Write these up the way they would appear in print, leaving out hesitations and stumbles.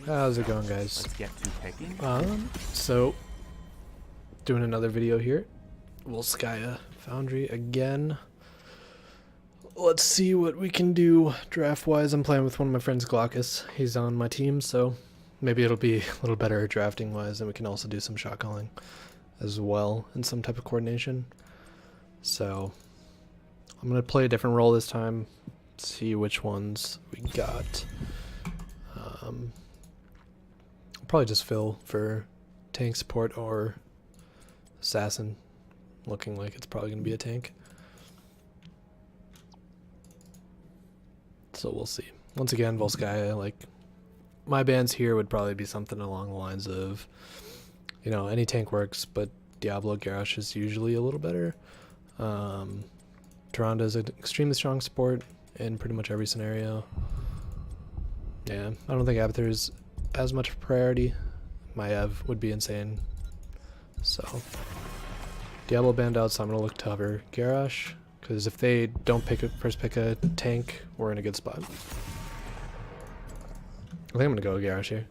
How's it going, guys? Let's get to picking. So doing another video here. Volskaya Foundry again. Let's see what we can do draft-wise. I'm playing with one of my friends, Glaucus. He's on my team, so maybe it'll be a little better drafting-wise, and we can also do some shot calling as well and some type of coordination. So I'm gonna play a different role this time. See which ones we got. Probably just fill for tank support or assassin. Looking like it's probably going to be a tank. So we'll see. Once again, Volskaya, like, my bans here would probably be something along the lines of, you know, any tank works, but Diablo Garrosh is usually a little better. Tyrande is an extremely strong support in pretty much every scenario. Yeah, I don't think Abathur is as much of a priority. Maiev would be insane. So Diablo banned out, so I'm gonna look to hover Garrosh, because if they don't first pick a tank, we're in a good spot. I think I'm gonna go Garrosh here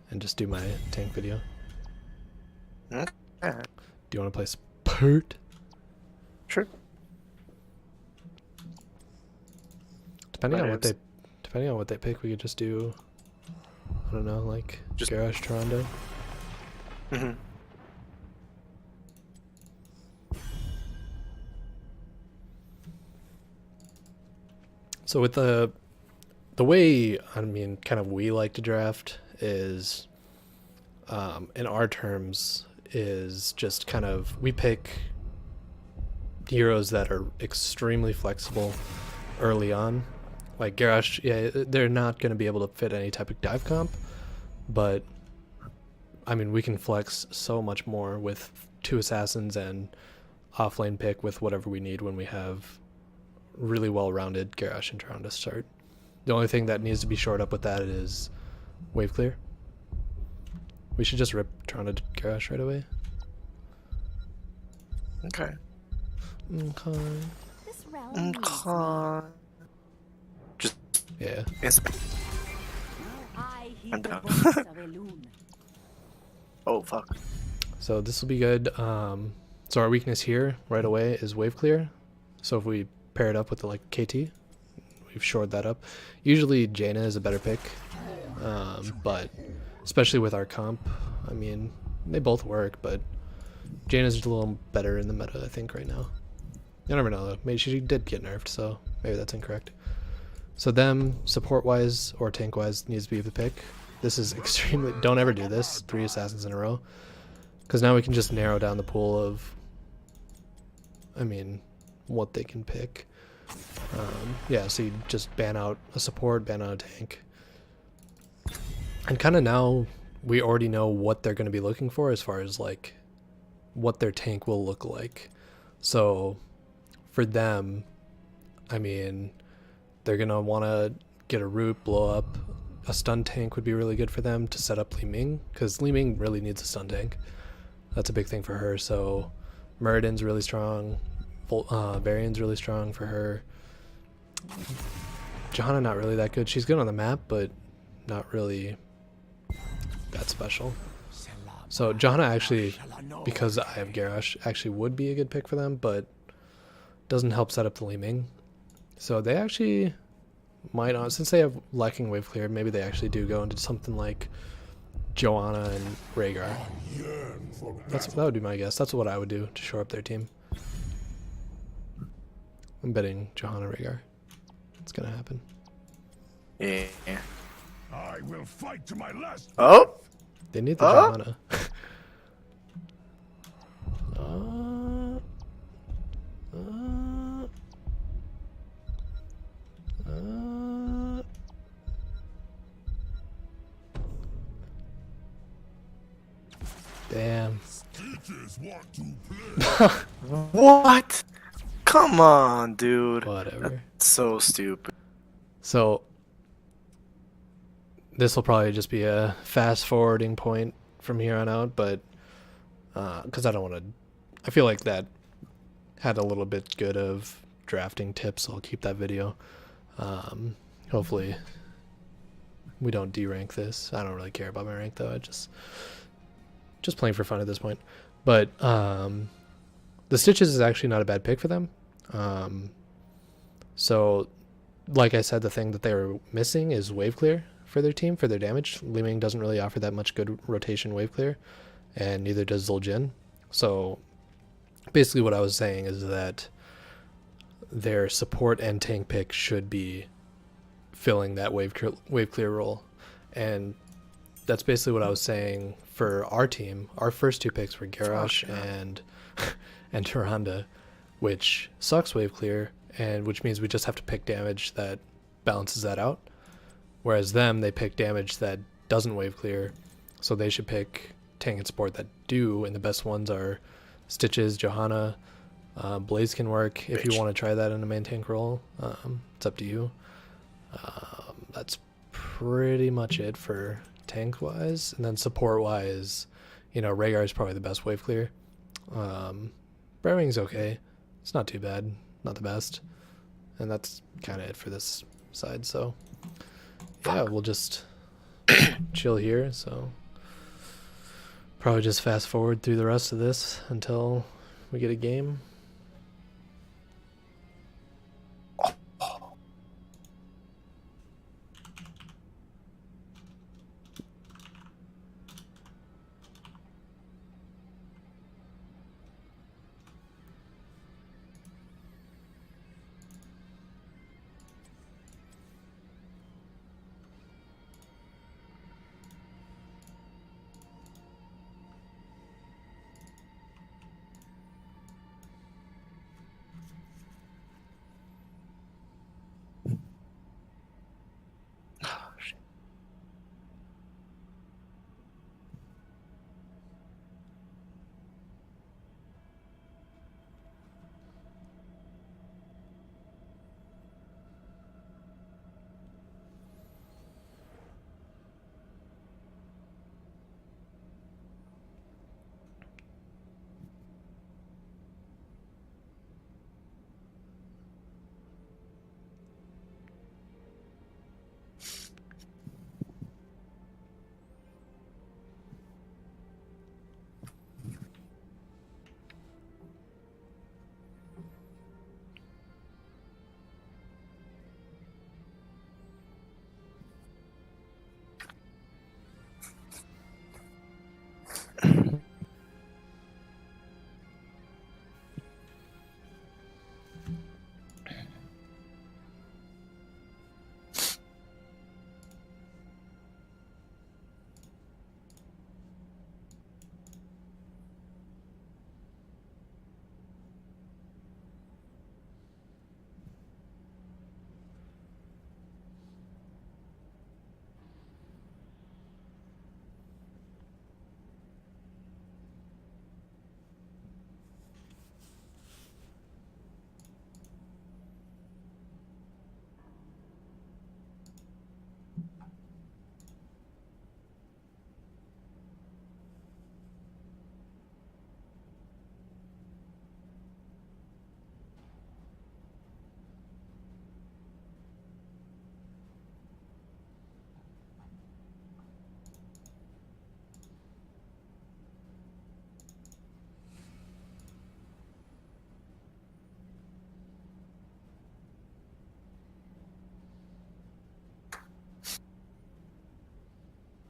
and just do my tank video. Do you want to play support? Sure. Depending on what they pick, we could just do, I don't know, like just Garrosh Tyrande. So with the way, I mean, kind of we like to draft is, in our terms, is just kind of, we pick heroes that are extremely flexible early on. Like Garrosh, yeah, they're not going to be able to fit any type of dive comp, but I mean, we can flex so much more with 2 assassins and offlane pick with whatever we need when we have really well-rounded Garrosh and Tyrande to start. The only thing that needs to be shored up with that is wave clear. We should just rip Tyrande to Garrosh right away. Okay. Okay. Just Yeah. I'm down. Oh fuck. So this will be good. So our weakness here right away is wave clear. So if we pair it up with the like KT, we've shored that up. Usually Jaina is a better pick, but especially with our comp, I mean, they both work, but Jaina's just a little better in the meta, I think, right now. You never know though. Maybe she did get nerfed, so maybe that's incorrect. So them, support-wise or tank-wise, needs to be the pick. This is extremely... Don't ever do this, 3 assassins in a row. Because now we can just narrow down the pool of... I mean, what they can pick. Yeah, so you just ban out a support, ban out a tank. And kind of now, we already know what they're going to be looking for as far as, like, what their tank will look like. So, for them, I mean... They're going to want to get a root, blow up. A stun tank would be really good for them to set up Li Ming, because Li Ming really needs a stun tank. That's a big thing for her. So Muradin's really strong. Varian's really strong for her. Johanna not really that good. She's good on the map, but not really that special. So Johanna actually, because I have Garrosh, actually would be a good pick for them, but doesn't help set up the Li Ming. So they actually might, since they have lacking wave clear, maybe they actually do go into something like Joanna and Rhaegar. That would be my guess. That's what I would do to shore up their team. I'm betting Johanna Rhaegar. It's gonna happen. Yeah. I will fight to my last. Oh. They need the Johanna. Damn. What? Come on, dude. Whatever. That's so stupid. So this will probably just be a fast forwarding point from here on out, but because I don't want to, I feel like that had a little bit good of drafting tips, so I'll keep that video. Hopefully We don't D-rank this. I don't really care about my rank though. I just playing for fun at this point. But the Stitches is actually not a bad pick for them. So like I said, the thing that they were missing is wave clear for their team, for their damage. Liming doesn't really offer that much good rotation wave clear, and neither does Zul'jin. So basically what I was saying is that their support and tank pick should be filling that wave clear role. And that's basically what I was saying for our team. Our first two picks were Garrosh and and Tyrande, which sucks wave clear, and which means we just have to pick damage that balances that out. Whereas them, they pick damage that doesn't wave clear, so they should pick tank and support that do, and the best ones are Stitches, Johanna, Blaze can work if you want to try that in a main tank role. It's up to you. That's pretty much it for tank wise, and then support wise, you know, Rhaegar is probably the best wave clear. Brewing's okay, it's not too bad, not the best, and that's kind of it for this side. So yeah, we'll just chill here. So probably just fast forward through the rest of this until we get a game.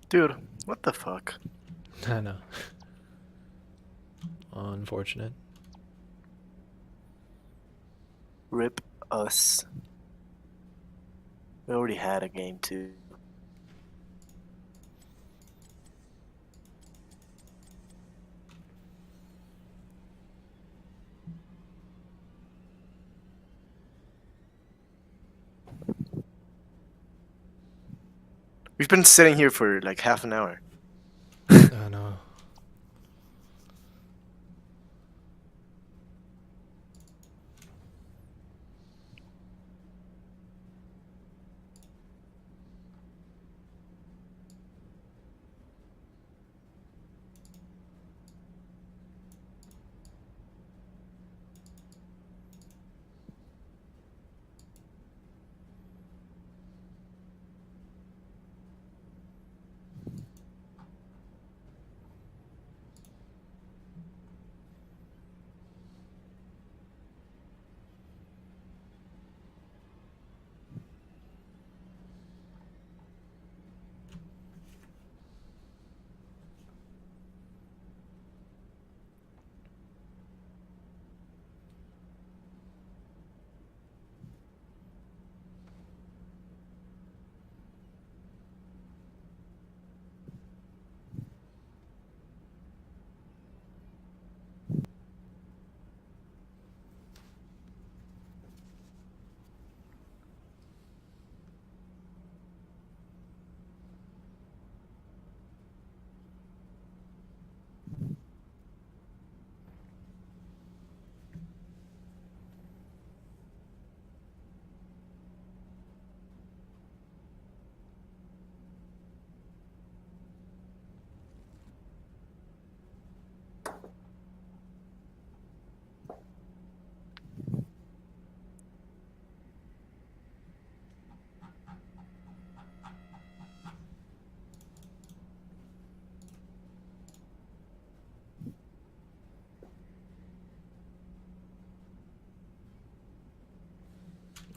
Dude, what the fuck? I know. Unfortunate. Rip us. We already had a game too. We've been sitting here for like half an hour. I know.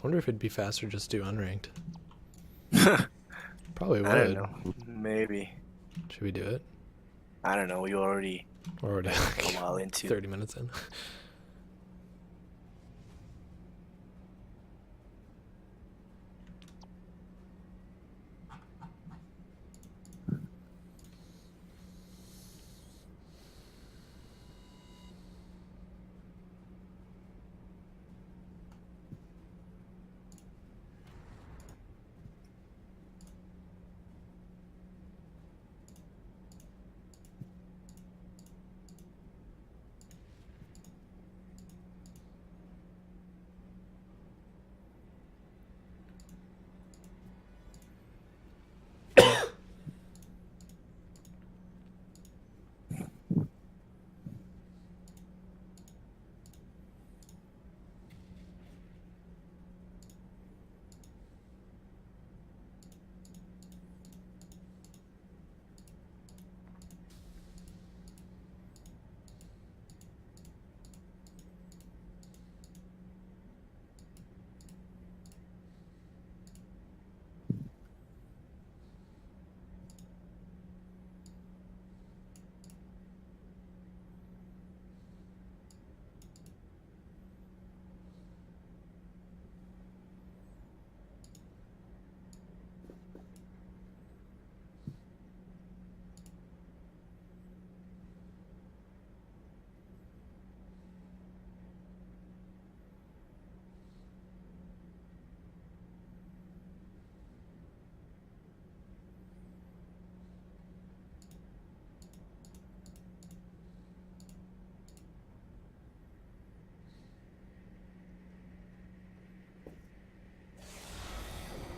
wonder if it'd be faster just do unranked. Probably I don't would. know. Maybe. Should we do it? I don't know. We already Or would a like while into. 30 minutes in?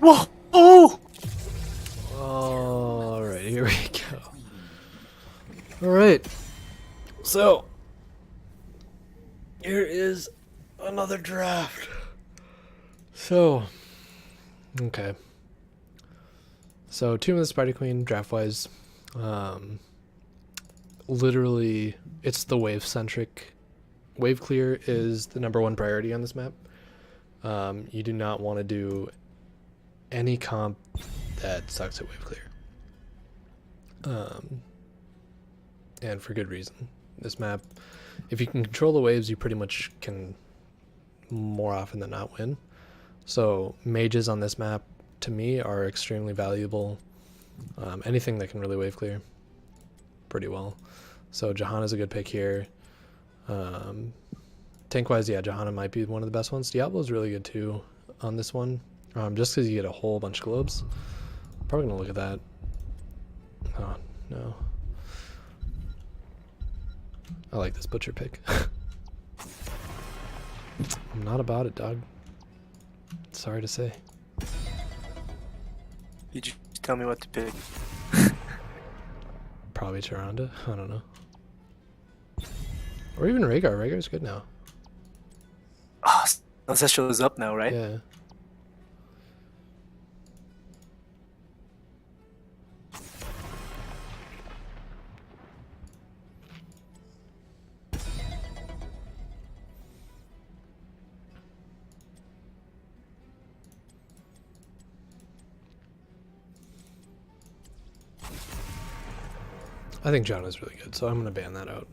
Whoa! Oh! Alright, here we go. Alright. So, here is another draft. So, okay. So, Tomb of the Spider Queen, draft-wise, literally, it's the wave-centric. Wave clear is the #1 priority on this map. You do not want to do any comp that sucks at wave clear. And for good reason. This map, if you can control the waves, you pretty much can more often than not win. So mages on this map, to me, are extremely valuable. Anything that can really wave clear pretty well. So Johanna's a good pick here. Tank-wise, yeah, Johanna might be one of the best ones. Diablo's really good too on this one. Just because you get a whole bunch of globes. Probably gonna look at that. Oh, no. I like this butcher pick. I'm not about it, dog. Sorry to say. You just tell me what to pick. Probably Tyrande. I don't know. Or even Rhaegar. Rhaegar's good now. Oh, Ancestral is up now, right? Yeah. I think John is really good, so I'm going to ban that out.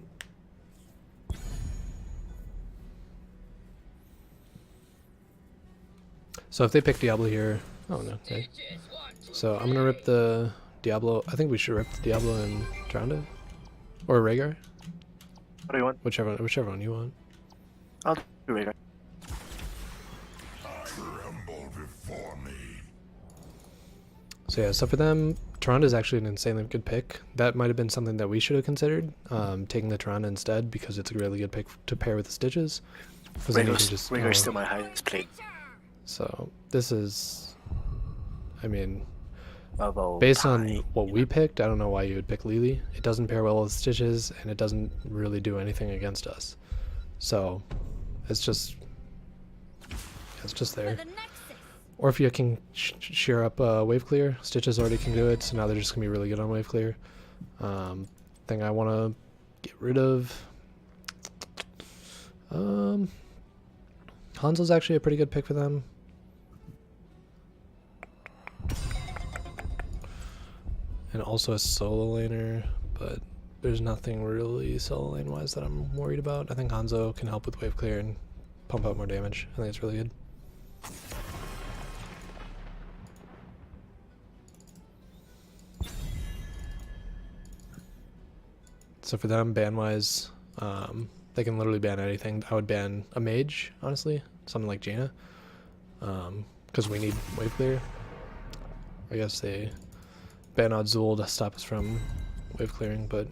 So if they pick Diablo here... Oh, no. Okay. So I'm going to rip the Diablo... I think we should rip the Diablo and Tyrande. Or Rhaegar. What do you want? Whichever one you want. I'll do Rhaegar. Tremble before me. So yeah, so for them, Tyrande is actually an insanely good pick. That might have been something that we should have considered, taking the Tyrande instead, because it's a really good pick to pair with the Stitches. Rhaegar's still my highest play. So this is, I mean, Of all based time. on what we picked, I don't know why you would pick Lily. It doesn't pair well with Stitches, and it doesn't really do anything against us. So it's just there. Or if you can shear up wave clear, Stitches already can do it, so now they're just gonna be really good on wave clear. Thing I want to get rid of. Hanzo's actually a pretty good pick for them. and also a solo laner, but there's nothing really solo lane wise that I'm worried about. I think Hanzo can help with wave clear and pump out more damage. I think it's really good. So for them, ban wise, they can literally ban anything. I would ban a mage, honestly, something like Jaina, because we need wave clear. I guess they ban Azul to stop us from wave clearing, but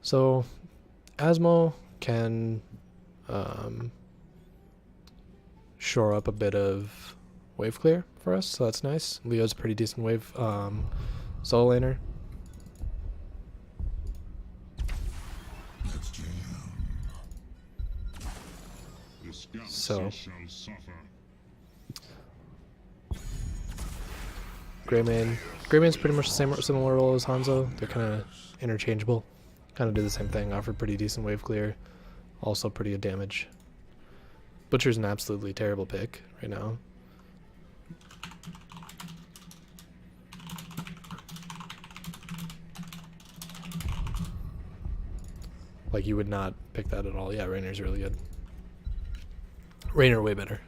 so Asmo can shore up a bit of wave clear for us, so that's nice. Leo's a pretty decent wave solo laner. So Greymane's pretty much the similar role as Hanzo. They're kind of interchangeable. Kind of do the same thing. Offer pretty decent wave clear. Also pretty good damage. Butcher's an absolutely terrible pick right now. Like, you would not pick that at all. Yeah, Rainer's really good. Rainer way better.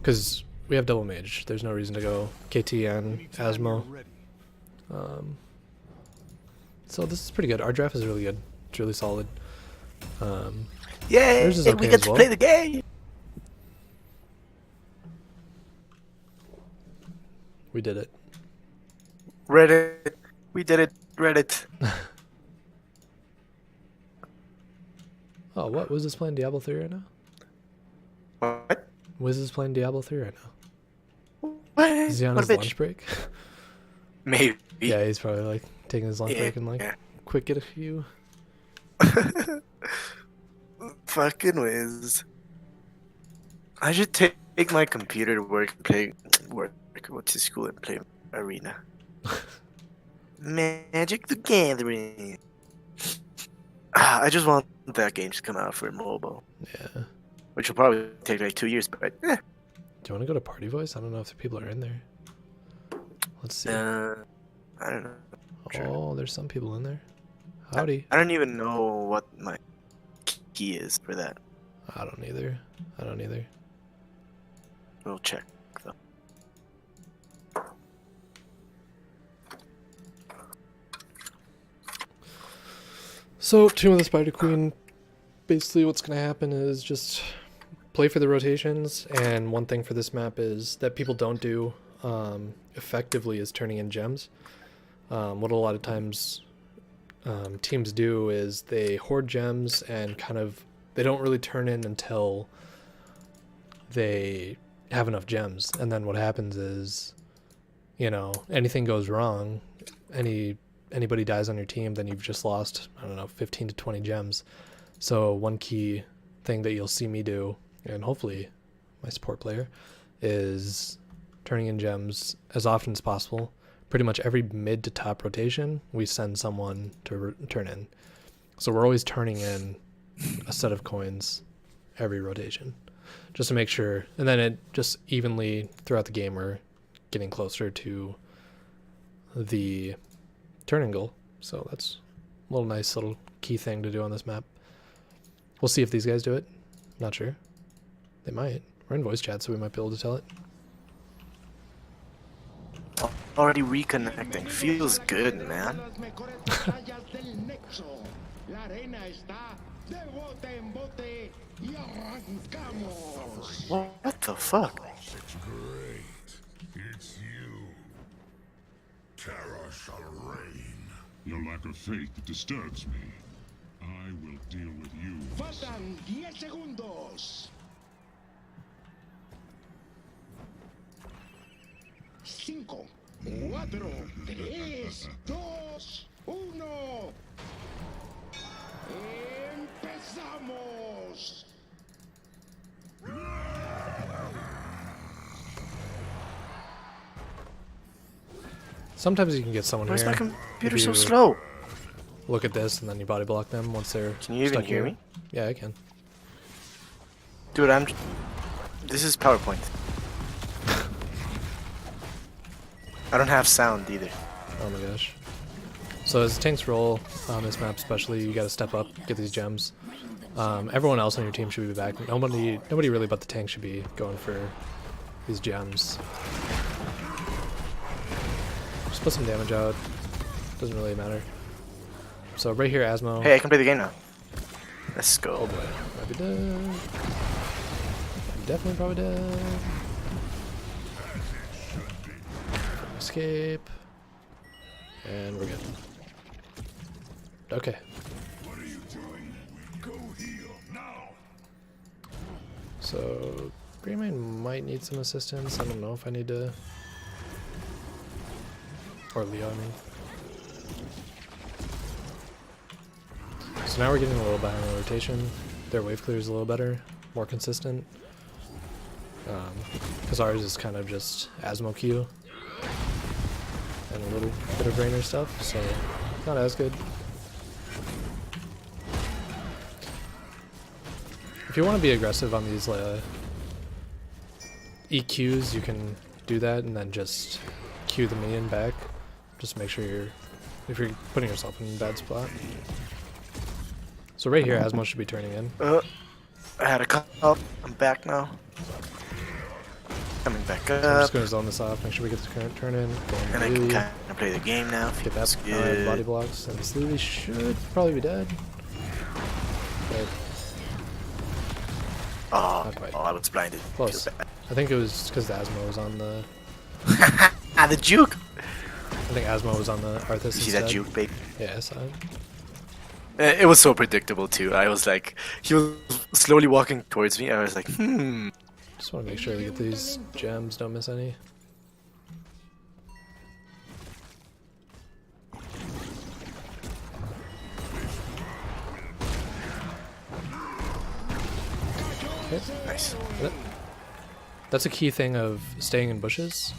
Because we have double mage. There's no reason to go KT and Asmo. So this is pretty good. Our draft is really good. It's really solid. Yay! Theirs is okay We get as to well. play the game. We did it. Reddit. We did it. Reddit. Oh, what? Wiz is playing Diablo 3 right now? What? Wiz is playing Diablo 3 right now. What? Is he on What his a bitch. lunch break? Maybe. Yeah, he's probably like taking his lunch break and like Yeah. quick get a few. Fucking whiz. I should take my computer to work and play go to school and play Arena. Magic the Gathering. I just want that game to come out for mobile, Yeah. which will probably take like 2 years, but Do you want to go to Party Voice? I don't know if the people are in there. Let's see. I don't know. Sure. Oh, there's some people in there. Howdy. I don't even know what my key is for that. I don't either. We'll check though. So, Tomb of the Spider Queen, basically what's going to happen is just play for the rotations, and one thing for this map is that people don't do effectively is turning in gems. What a lot of times teams do is they hoard gems and they don't really turn in until they have enough gems, and then what happens is, anything goes wrong, anybody dies on your team, then you've just lost, 15 to 20 gems. So one key thing that you'll see me do, and hopefully my support player, is turning in gems as often as possible. Pretty much every mid to top rotation, we send someone to turn in. So we're always turning in a set of coins every rotation, just to make sure. And then it just evenly throughout the game, we're getting closer to the turning goal. So that's a nice little key thing to do on this map. We'll see if these guys do it. Not sure. They might. We're in voice chat, so we might be able to tell it. Already reconnecting. Feels good, man. What the fuck? It's great. It's you. Terror shall reign. Your lack of faith disturbs me. I will deal with you. Faltan 10 segundos. 5, 4, 3, 2, 1. ¡Empezamos! Sometimes you can get someone Where's here. my computer if so you slow? Look at this, and then you body block them once they're Can you even stuck hear here. me? Yeah, I can. Dude, This is PowerPoint. I don't have sound either. Oh my gosh. So as tanks roll on this map especially, you gotta step up, get these gems. Everyone else on your team should be back. Nobody really but the tank should be going for these gems. Just put some damage out. Doesn't really matter. So right here, Asmo. Hey, I can play the game now. Let's Oh go. boy, might be dead. Definitely probably dead. Escape. And we're good. Okay. What are you doing? Go heal now. So Greymane might need some assistance. I don't know if I need to. Or Leo, I mean. So now we're getting a little behind on rotation. Their wave clear is a little better, more consistent. Because ours is kind of just Asmo Q and a little bit of Rainer stuff, so not as good. If you want to be aggressive on these EQs, you can do that and then just Q the minion back. Just make sure if you're putting yourself in a bad spot. So right here, Asmo should be turning in. I had a call. I'm back now. Coming back So I'm up. just going to zone this off, make sure we get the current turn in. And I can kind of play the game now. Get that Good. body blocks, and Sleevey should probably be dead. But Oh, not quite. I was blinded. Close. Feel bad. I think it was because the Asmo was on the. Ah, the juke. I think Asmo was on the Arthas. You see that instead. juke, babe? Yeah, I saw it. It was so predictable too. I was like, he was slowly walking towards me. I was like, Just want to make sure we get these gems, don't miss any. Okay. Nice. That's a key thing of staying in bushes.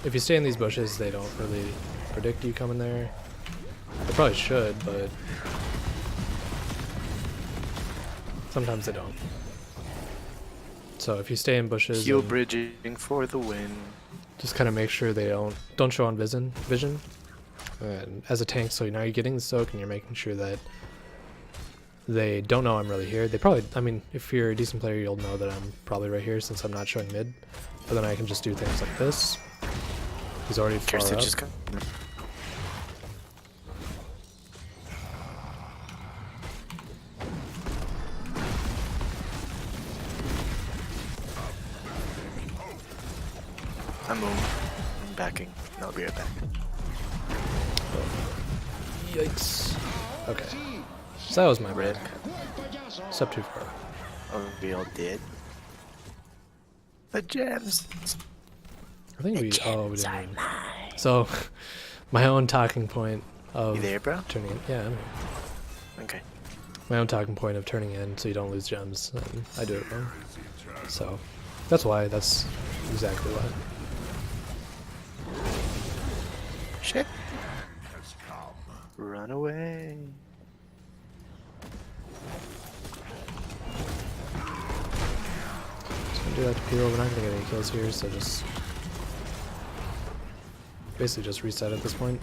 If you stay in these bushes, they don't really predict you coming there. They probably should, but sometimes they don't. So if you stay in bushes, Heal and bridging for the win. just kind of make sure they don't show on vision. And as a tank, so now you're getting the soak and you're making sure that they don't know I'm really here. They probably, I mean, if you're a decent player, you'll know that I'm probably right here since I'm not showing mid. But then I can just do things like this. He's already far Kirsten up. just come. I'm backing. I'll be right back. Yikes. Okay. So that was my break. Step too far. Oh, we all did. The gems. I think we. Oh, we didn't. Even. So, my own talking point of You there, bro? turning in. Yeah, I'm here. Okay. My own talking point of turning in so you don't lose gems. And I do it wrong. So, that's why. That's exactly why. Shit. Run away. Just gonna do that to Peel. We're not gonna get any kills here, so just basically just reset at this point.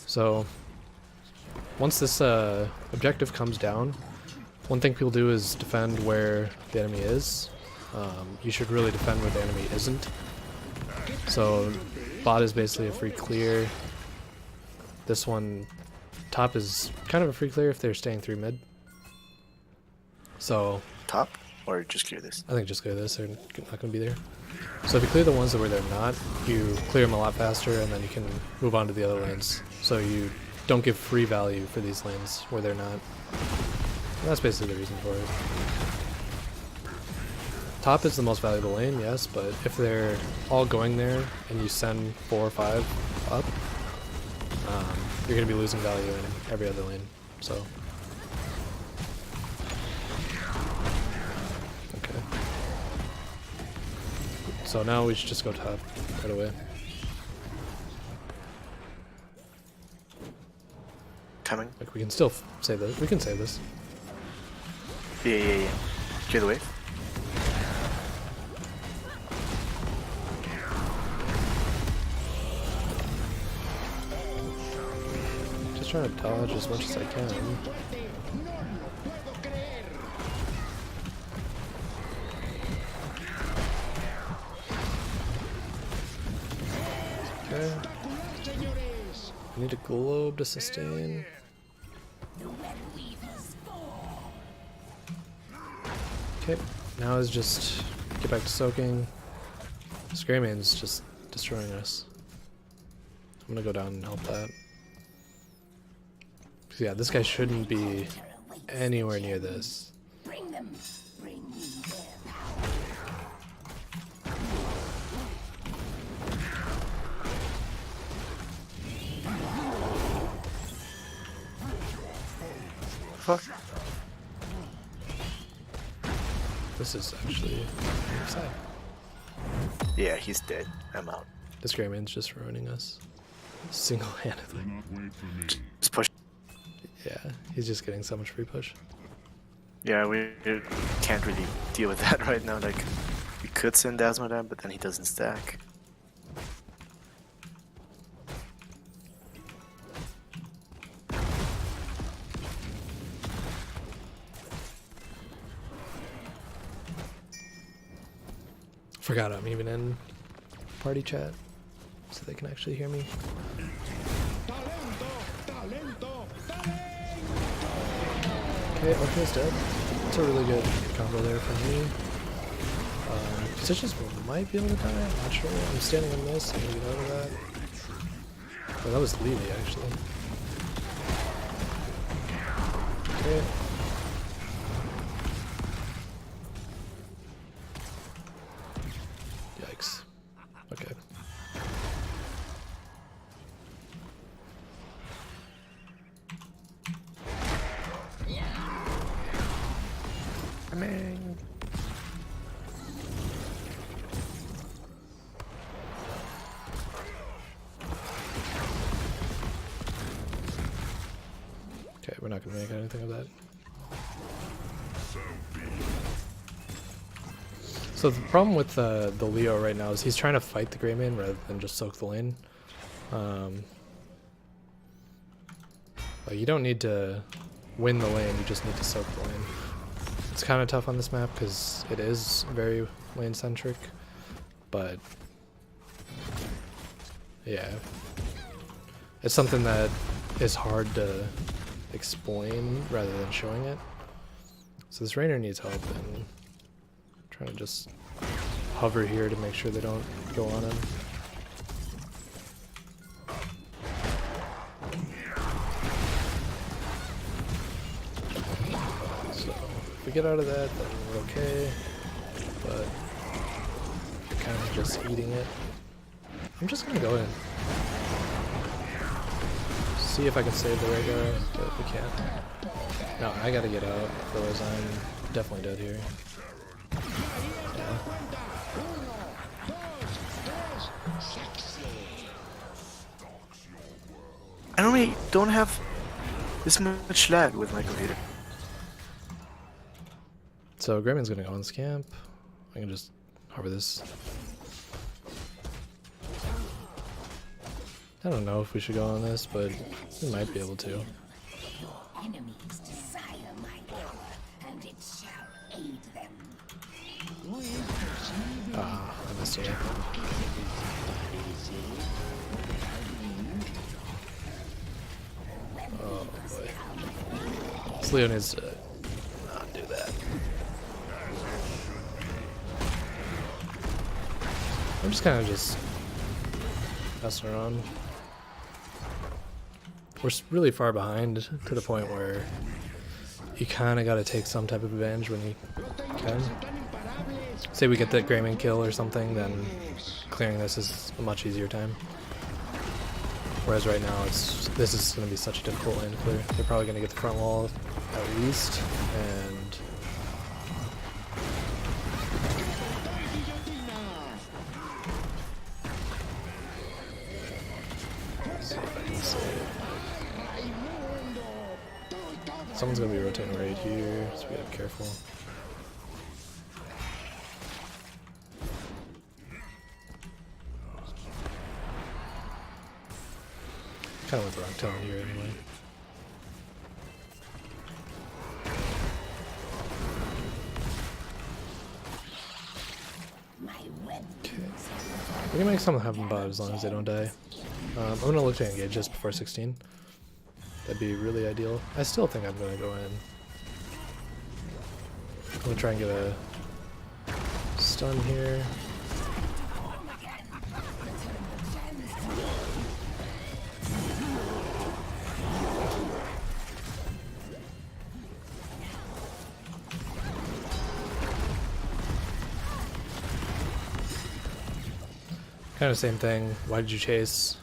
So once this objective comes down, one thing people do is defend where the enemy is. You should really defend where the enemy isn't. So bot is basically a free clear. This one, top is kind of a free clear if they're staying through mid. So Top? Or just clear this? I think just clear this, they're not going to be there. So if you clear the ones where they're not, you clear them a lot faster and then you can move on to the other lanes. So you don't give free value for these lanes where they're not. And that's basically the reason for it. Top is the most valuable lane, yes, but if they're all going there and you send 4 or 5 up, you're going to be losing value in every other lane. So, okay. So now we should just go top right away. Coming. Like we can still save this. We can save this. Yeah. Clear the way. Just trying to dodge as much as I can. No lo puedo creer. Okay. Espectacular, señores. I need a globe to sustain. Okay, now is just get back to soaking. This Greyman's just destroying us. I'm gonna go down and help that. 'Cause yeah, this guy shouldn't be anywhere near this. Bring them. Bring me their Fuck. This is actually sad. Yeah, he's dead. I'm out. This Greyman's just ruining us. Single-handedly. Do not wait for me. Just push. Yeah, he's just getting so much free push. Yeah, we can't really deal with that right now. Like, we could send Dasmodam, but then he doesn't stack. Forgot I'm even in party chat, so they can actually hear me. Talento. Okay, Arcane's dead. It's a really good combo there for me. Stitches might be able to die, I'm not sure. I'm standing on this, I'm gonna get out of that. Oh, that was Lily actually. Okay. Yikes. Okay. Coming. Okay, we're not gonna make anything of that. So the problem with the Leo right now is he's trying to fight the Greyman rather than just soak the lane. Like you don't need to win the lane, you just need to soak the lane. It's kind of tough on this map because it is very lane centric, but yeah, it's something that is hard to explain rather than showing it. So this Rainer needs help, and I'm trying to just hover here to make sure they don't go on him. So if we get out of that, then we're okay, but we're kind of just eating it. I'm just gonna go in. See if I can save the Rhaegar, but we can't. No, I gotta get out, otherwise I'm definitely dead here. Yeah. I don't have this much lag with my computer. So Greyman's gonna go on this camp. I can just hover this. I don't know if we should go on this, but we might be able to. Your enemies desire my power, and it shall aid them. Ah, I missed it. Oh boy. This Leo needs to not do that. I'm just kind of just messing around. We're really far behind to the point where you kind of got to take some type of advantage when you can. Say we get that Greyman kill or something, then clearing this is a much easier time. Whereas right now, this is going to be such a difficult lane to clear. They're probably going to get the front wall at least, and Someone's gonna be rotating right here, so we gotta be careful. Kind of went the wrong tone here anyway. We can make something happen bot as long as they don't die. I'm gonna look to engage just before 16. That'd be really ideal. I still think I'm gonna go in. I'm gonna try and get a stun here. Kind of same thing. Why did you chase?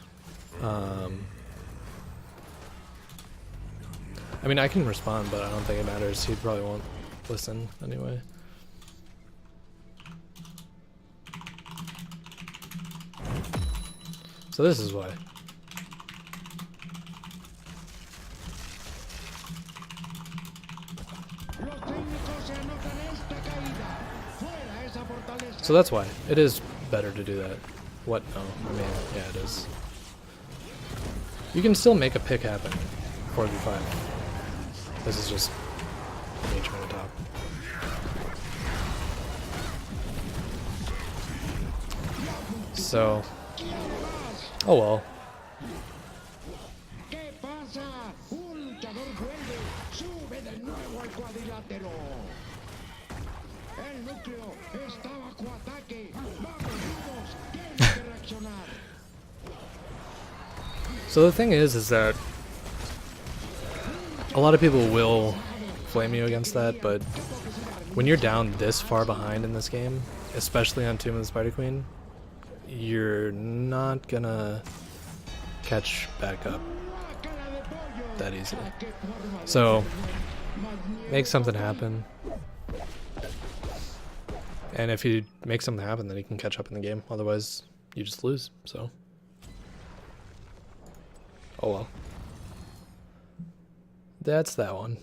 I mean, I can respond, but I don't think it matters. He probably won't listen anyway. So this is why. Los técnicos se anotan esta caída. Fuera esa fortaleza. So that's why. It is better to do that. What? No. I mean, yeah, it is. You can still make a pick happen. 4v5. This is just nature on the top. So, oh well. ¿Qué pasa? Un luchador vuelve. Sube de nuevo al cuadrilátero. El núcleo está bajo ataque. Vamos, vamos. Tiene que reaccionar. So the thing is that a lot of people will flame you against that, but when you're down this far behind in this game, especially on Tomb of the Spider Queen, you're not gonna catch back up that easily. So make something happen, and if you make something happen, then you can catch up in the game. Otherwise, you just lose. So, oh well. That's that one.